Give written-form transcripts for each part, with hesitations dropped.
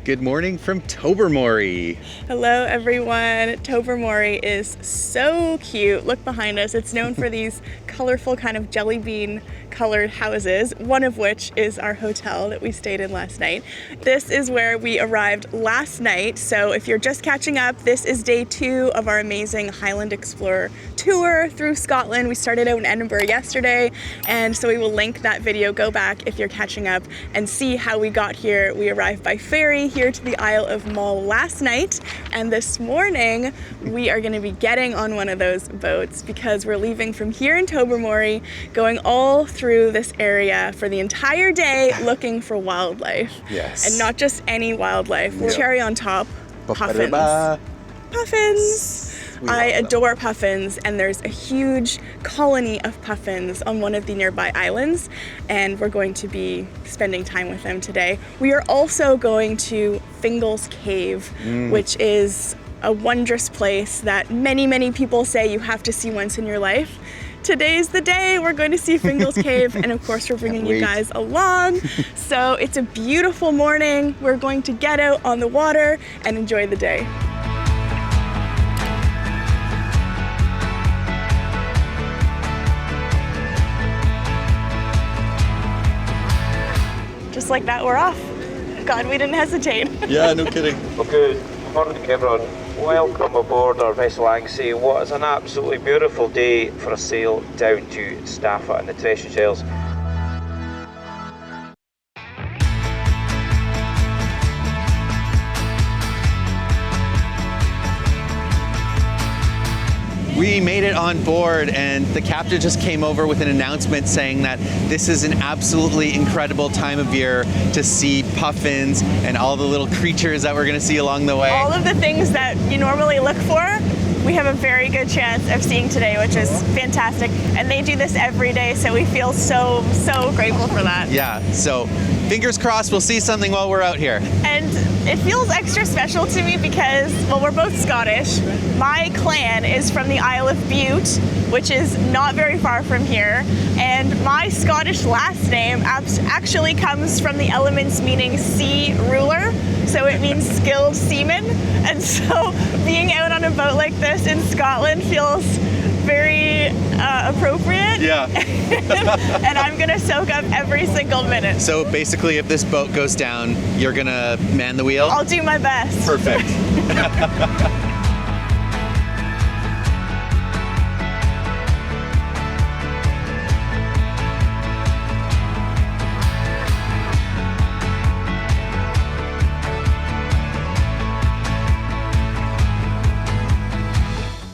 Good morning from Tobermory. Hello everyone. Tobermory is so cute. Look behind us. It's known for these colorful kind of jelly bean colored houses, one of which is our hotel that we stayed in last night. This is where we arrived last night. So if you're just catching up, this is day 2 of our amazing Highland Explorer tour through Scotland. We started out in Edinburgh yesterday, and so we will link that video. Go back if you're catching up and see how we got here. We arrived by ferry here to the Isle of Mull last night, and this morning we are going to be getting on one of those boats because we're leaving from here in Tobermory, going all through this area for the entire day looking for wildlife. Yes. And not just any wildlife. No. Cherry on top, puffins. Puffins! I adore puffins, and there's a huge colony of puffins on one of the nearby islands, and we're going to be spending time with them today. We are also going to Fingal's Cave, which is a wondrous place that many people say you have to see once in your life. Today's the day we're going to see Fingal's Cave, and of course we're bringing you guys along. So it's a beautiful morning. We're going to get out on the water and enjoy the day. Just like that, we're off. God, we didn't hesitate. Yeah, no kidding. Well, good morning, everyone. Welcome aboard our vessel Anglesey. What is an absolutely beautiful day for a sail down to Staffa and the Treshnish Isles. We made it on board, and the captain just came over with an announcement saying that this is an absolutely incredible time of year to see puffins and all the little creatures that we're going to see along the way. All of the things that you normally look for, we have a very good chance of seeing today, which is fantastic. And they do this every day, so we feel so grateful for that. Yeah, so fingers crossed we'll see something while we're out here. And it feels extra special to me because, well, we're both Scottish. My clan is from the Isle of Bute, which is not very far from here. And my Scottish last name actually comes from the elements meaning sea ruler. So it means skilled seaman. And so being out on a boat like this in Scotland feels very appropriate. Yeah. And I'm gonna soak up every single minute. So basically, if this boat goes down, you're gonna man the wheel? I'll do my best. Perfect.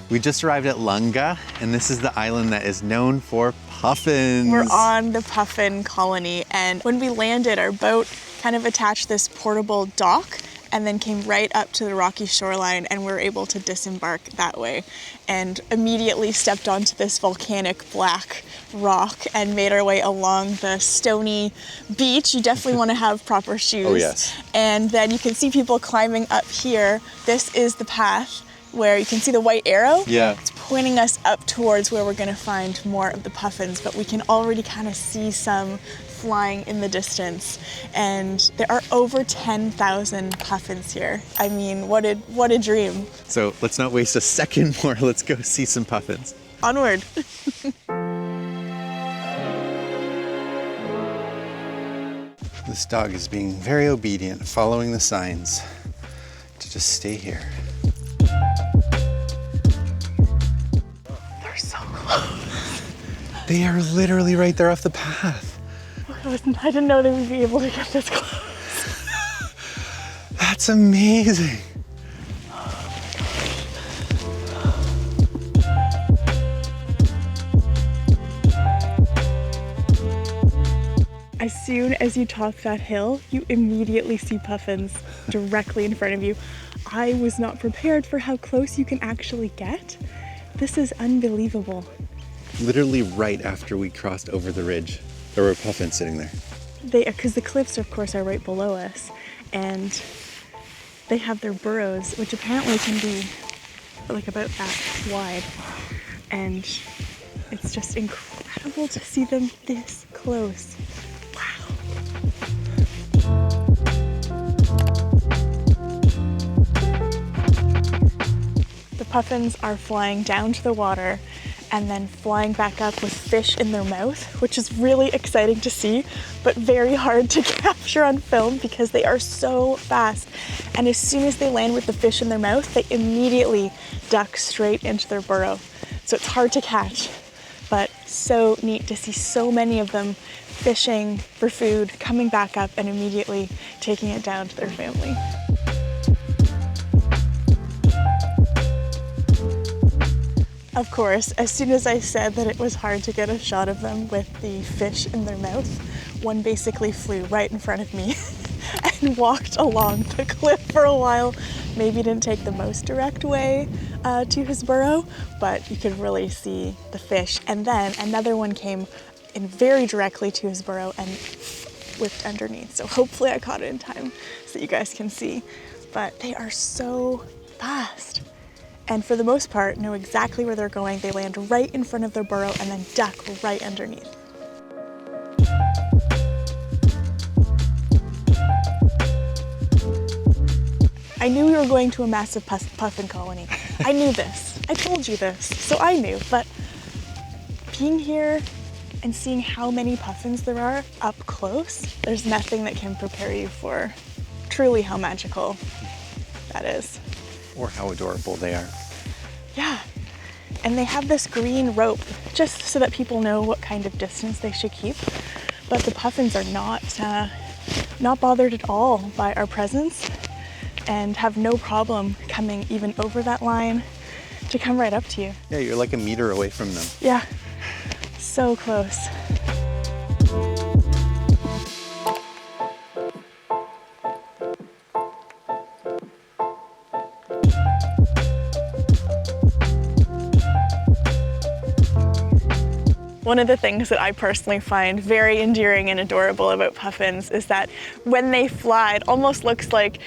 We just arrived at Lunga, and this is the island that is known for puffins. We're on the puffin colony, and when we landed, our boat kind of attached this portable dock and then came right up to the rocky shoreline, and we were able to disembark that way and immediately stepped onto this volcanic black rock and made our way along the stony beach. You definitely want to have proper shoes. Oh, yes. And then you can see people climbing up here. This is the path where you can see the white arrow. Yeah. It's pointing us up towards where we're gonna find more of the puffins, but we can already kind of see some flying in the distance. And there are over 10,000 puffins here. I mean, what a dream. So let's not waste a second more. Let's go see some puffins. Onward. This dog is being very obedient, following the signs to just stay here. They're so close. They are literally right there off the path. I didn't know they would be able to get this close. That's amazing. As soon as you top that hill, you immediately see puffins directly in front of you. I was not prepared for how close you can actually get. This is unbelievable. Literally right after we crossed over the ridge, there were puffins sitting there. Because the cliffs, of course, are right below us, and they have their burrows, which apparently can be like about that wide. And it's just incredible to see them this close. Wow. Puffins are flying down to the water and then flying back up with fish in their mouth, which is really exciting to see, but very hard to capture on film because they are so fast. And as soon as they land with the fish in their mouth, they immediately duck straight into their burrow. So it's hard to catch, but so neat to see so many of them fishing for food, coming back up and immediately taking it down to their family. Of course, as soon as I said that it was hard to get a shot of them with the fish in their mouth, one basically flew right in front of me and walked along the cliff for a while. Maybe didn't take the most direct way to his burrow, but you could really see the fish. And then another one came in very directly to his burrow and whipped underneath. So hopefully I caught it in time so that you guys can see. But they are so fast. And for the most part, know exactly where they're going. They land right in front of their burrow and then duck right underneath. I knew we were going to a massive puffin colony. I knew this. I told you this, so I knew. But being here and seeing how many puffins there are up close, there's nothing that can prepare you for truly how magical that is. Or how adorable they are. Yeah, and they have this green rope just so that people know what kind of distance they should keep. But the puffins are not bothered at all by our presence and have no problem coming even over that line to come right up to you. Yeah, you're like a meter away from them. Yeah, so close. One of the things that I personally find very endearing and adorable about puffins is that when they fly, it almost looks like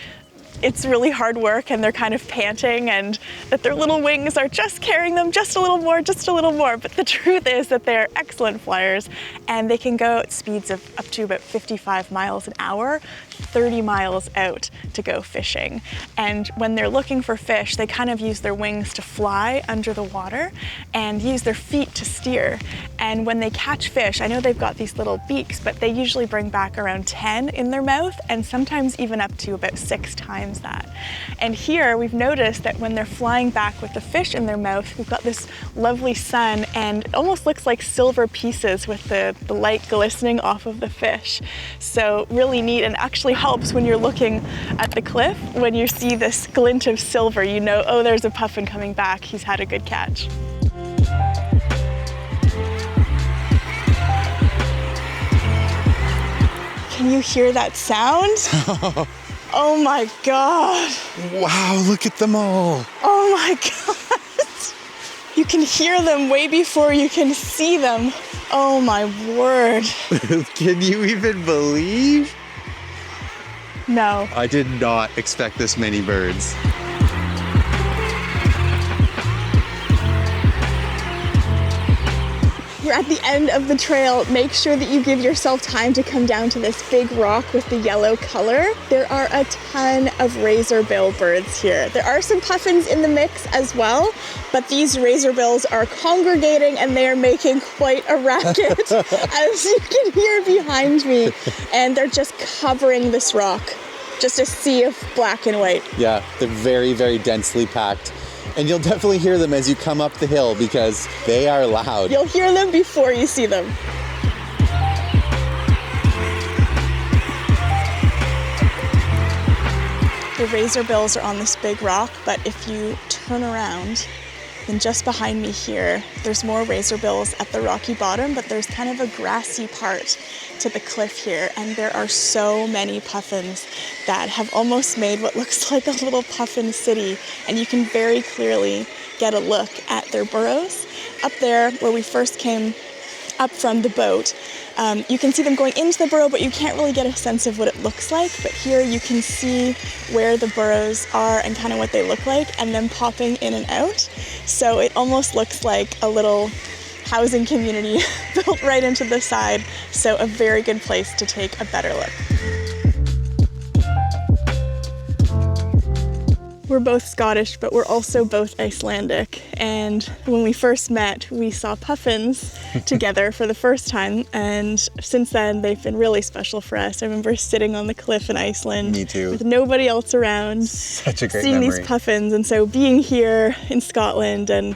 it's really hard work and they're kind of panting and that their little wings are just carrying them just a little more. But the truth is that they're excellent flyers and they can go at speeds of up to about 55 miles an hour, 30 miles out to go fishing. And when they're looking for fish, they kind of use their wings to fly under the water and use their feet to steer. And when they catch fish, I know they've got these little beaks, but they usually bring back around 10 in their mouth and sometimes even up to about 6 times that. And here we've noticed that when they're flying back with the fish in their mouth, we've got this lovely sun and it almost looks like silver pieces with the light glistening off of the fish. So really neat, and actually helps when you're looking at the cliff. When you see this glint of silver, you know, oh, there's a puffin coming back. He's had a good catch. Can you hear that sound? Oh my God. Wow, look at them all. Oh my God. You can hear them way before you can see them. Oh my word. Can you even believe? No. I did not expect this many birds. You're at the end of the trail. Make sure that you give yourself time to come down to this big rock with the yellow color. There are a ton of Razorbill birds here. There are some puffins in the mix as well, but these Razorbills are congregating and they are making quite a racket, as you can hear behind me. And they're just covering this rock, just a sea of black and white. Yeah, they're very, very densely packed. And you'll definitely hear them as you come up the hill because they are loud. You'll hear them before you see them. The Razorbills are on this big rock, but if you turn around, then just behind me here, there's more Razorbills at the rocky bottom, but there's kind of a grassy part to the cliff here, and there are so many puffins that have almost made what looks like a little puffin city, and you can very clearly get a look at their burrows. Up there, where we first came up from the boat, you can see them going into the burrow, but you can't really get a sense of what it looks like. But here you can see where the burrows are and kind of what they look like, and then popping in and out. So it almost looks like a little housing community built right into the side. So a very good place to take a better look. We're both Scottish, but we're also both Icelandic. And when we first met, we saw puffins together for the first time. And since then, they've been really special for us. I remember sitting on the cliff in Iceland. Me too. With nobody else around. Such a great seeing memory. these puffins. And so being here in Scotland and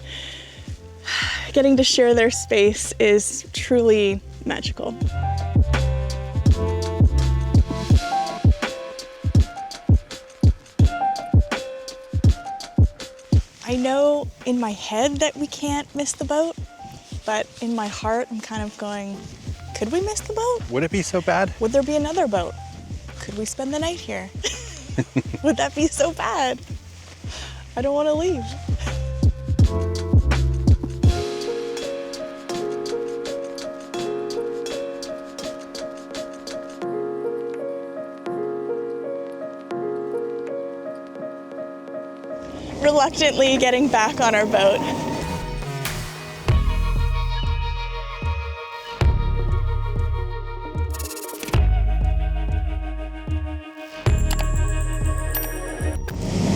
getting to share their space is truly magical. I know in my head that we can't miss the boat, but in my heart I'm kind of going, could we miss the boat? Would it be so bad? Would there be another boat? Could we spend the night here? Would that be so bad? I don't want to leave. Reluctantly getting back on our boat.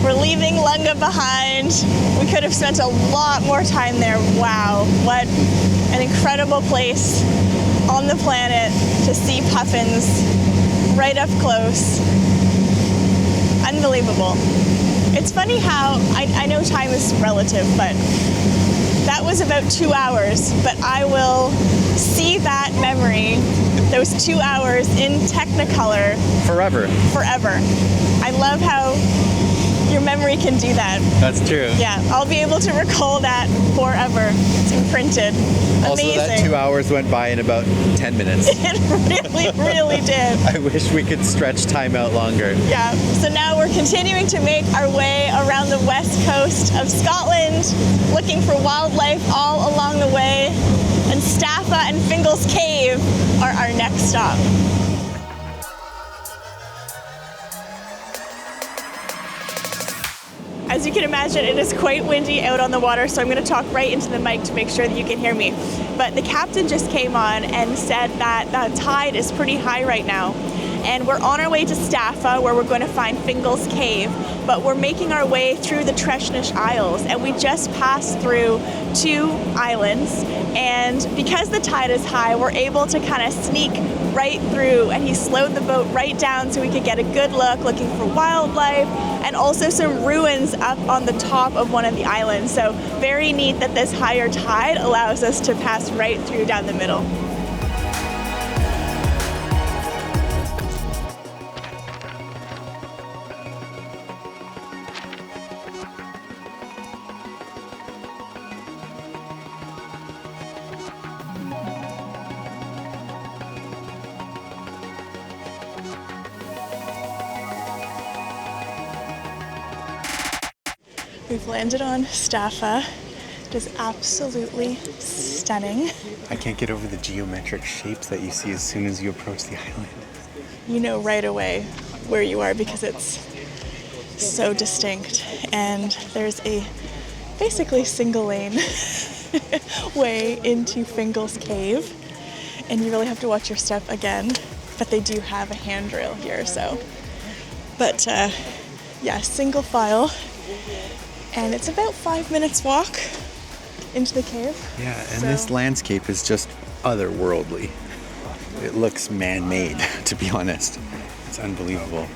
We're leaving Lunga behind. We could have spent a lot more time there. Wow, what an incredible place on the planet to see puffins right up close. Unbelievable. It's funny how, I know time is relative, but that was about 2 hours, but I will see that memory, those 2 hours in Technicolor. Forever. Forever. I love how your memory can do that. That's true. Yeah, I'll be able to recall that forever. It's imprinted. Also, Amazing. that 2 hours went by in about 10 minutes. It really, really did. I wish we could stretch time out longer. Yeah, so now we're continuing to make our way around the west coast of Scotland, looking for wildlife all along the way, and Staffa and Fingal's Cave are our next stop. As you can imagine, it is quite windy out on the water, so I'm going to talk right into the mic to make sure that you can hear me. But the captain just came on and said that the tide is pretty high right now. And we're on our way to Staffa, where we're going to find Fingal's Cave, but we're making our way through the Treshnish Isles, and we just passed through 2 islands, and because the tide is high, we're able to kind of sneak right through, and he slowed the boat right down so we could get a good look, looking for wildlife, and also some ruins up on the top of one of the islands. So very neat that this higher tide allows us to pass right through down the middle. We've landed on Staffa. It is absolutely stunning. I can't get over the geometric shapes that you see as soon as you approach the island. You know right away where you are because it's so distinct. And there's a basically single lane way into Fingal's Cave. And you really have to watch your step again. But they do have a handrail here, so. But yeah, single file. And it's about 5 minutes walk into the cave. Yeah, and this landscape is just otherworldly. It looks man-made, to be honest. It's unbelievable.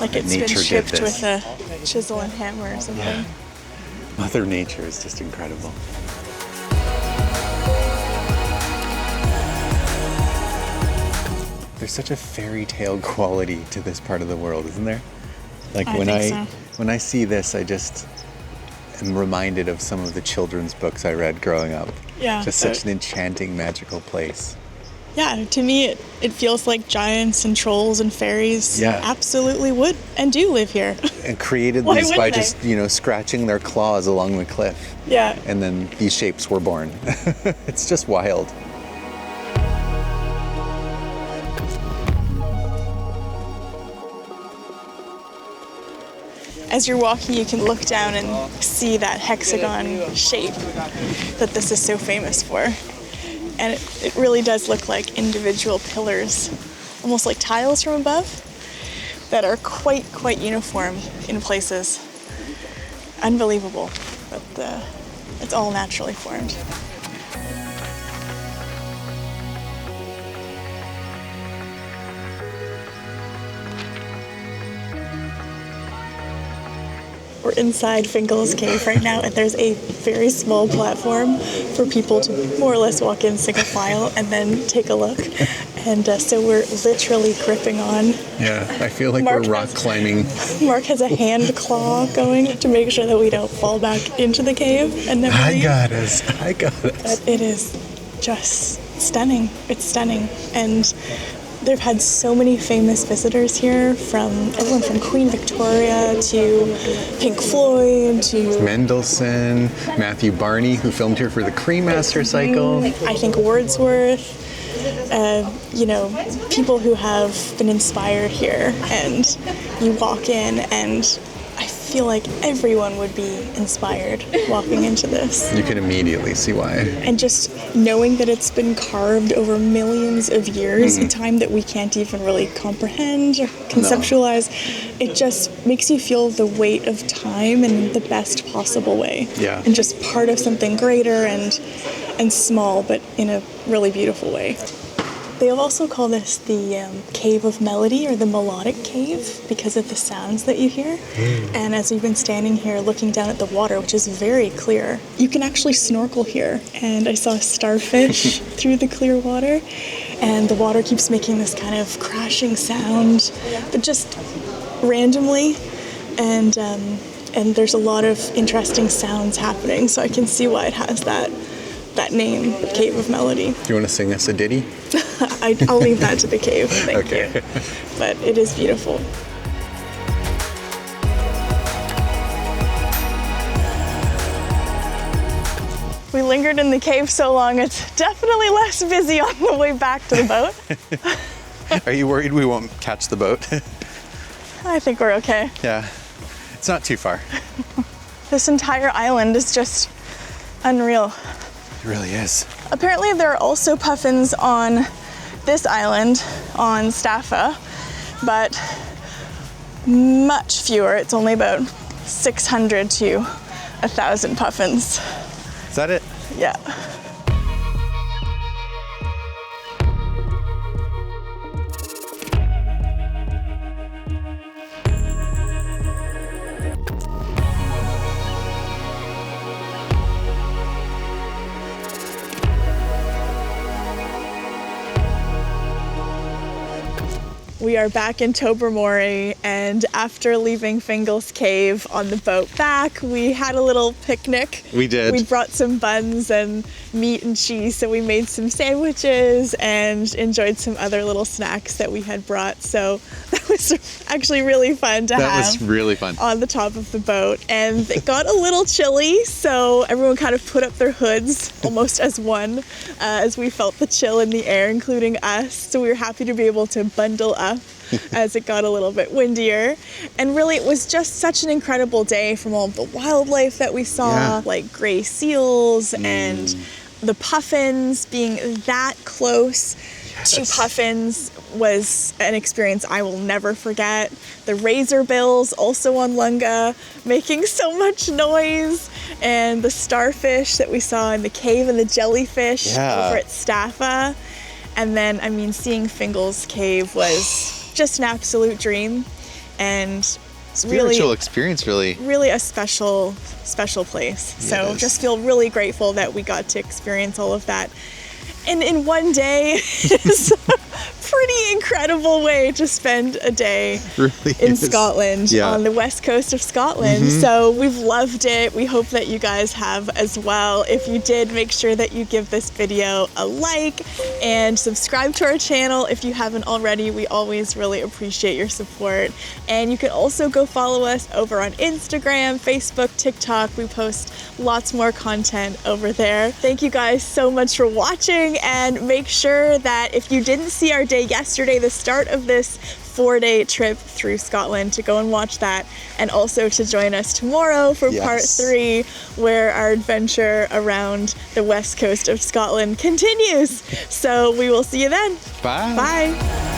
Like it's been shipped with a chisel and hammer or something. Yeah. Mother Nature is just incredible. There's such a fairy tale quality to this part of the world, isn't there? Like when I see this, I just am reminded of some of the children's books I read growing up. Yeah. Just such an enchanting, magical place. Yeah, to me it feels like giants and trolls and fairies absolutely would and do live here. And created these by just, scratching their claws along the cliff. Yeah. And then these shapes were born. It's just wild. As you're walking, you can look down and see that hexagon shape that this is so famous for. And it really does look like individual pillars, almost like tiles from above, that are quite uniform in places. unbelievable. But it's all naturally formed. We're inside Fingal's cave right now, and there's a very small platform for people to more or less walk in single file and then take a look. And so we're literally gripping on. Yeah, I feel like we're rock climbing. Mark has a hand claw going to make sure that we don't fall back into the cave and never leave. I got us. But it is just stunning. It's stunning. And they've had so many famous visitors here, from everyone from Queen Victoria to Pink Floyd to Mendelssohn, Matthew Barney, who filmed here for the Cremaster cycle. I think Wordsworth, people who have been inspired here. And you walk in and I feel like everyone would be inspired walking into this. You can immediately see why. And just knowing that it's been carved over millions of years, a time that we can't even really comprehend or conceptualize, it just makes you feel the weight of time in the best possible way. Yeah. And just part of something greater and small, but in a really beautiful way. They also call this the Cave of Melody, or the Melodic Cave, because of the sounds that you hear. And as we've been standing here looking down at the water, which is very clear, you can actually snorkel here. And I saw a starfish through the clear water, and the water keeps making this kind of crashing sound, but just randomly. And there's a lot of interesting sounds happening, so I can see why it has that name, Cave of Melody. Do you want to sing us a ditty? I'll leave that to the cave, thank you. But it is beautiful. We lingered in the cave so long, it's definitely less busy on the way back to the boat. Are you worried we won't catch the boat? I think we're okay. Yeah, it's not too far. This entire island is just unreal. It really is. Apparently there are also puffins on this island, on Staffa, but much fewer. It's only about 600 to 1,000 puffins. Is that it? Yeah. We are back in Tobermory, and after leaving Fingal's cave on the boat back, we had a little picnic. We did. We brought some buns and meat and cheese, so we made some sandwiches and enjoyed some other little snacks that we had brought. So that was actually really fun to have. That was really fun. On the top of the boat, and it got a little chilly, so everyone kind of put up their hoods almost as one, as we felt the chill in the air, including us. So we were happy to be able to bundle up as it got a little bit windier. And really, it was just such an incredible day, from all of the wildlife that we saw, like gray seals and the puffins. Being that close to puffins was an experience I will never forget. The Razorbills, also on Lunga, making so much noise, and the starfish that we saw in the cave, and the jellyfish over at Staffa. And then, I mean, seeing Fingal's cave was just an absolute dream, and Spiritual experience, really. Really a special place. So just feel really grateful that we got to experience all of that. And in one day, it's a pretty incredible way to spend a day in Scotland, on the west coast of Scotland. So we've loved it. We hope that you guys have as well. If you did, make sure that you give this video a like and subscribe to our channel if you haven't already. We always really appreciate your support. And you can also go follow us over on Instagram, Facebook, TikTok. We post lots more content over there. Thank you guys so much for watching, and make sure that if you didn't see our day yesterday, the start of this 4-day trip through Scotland, to go and watch that, and also to join us tomorrow for part 3, where our adventure around the west coast of Scotland continues. So we will see you then. Bye. Bye.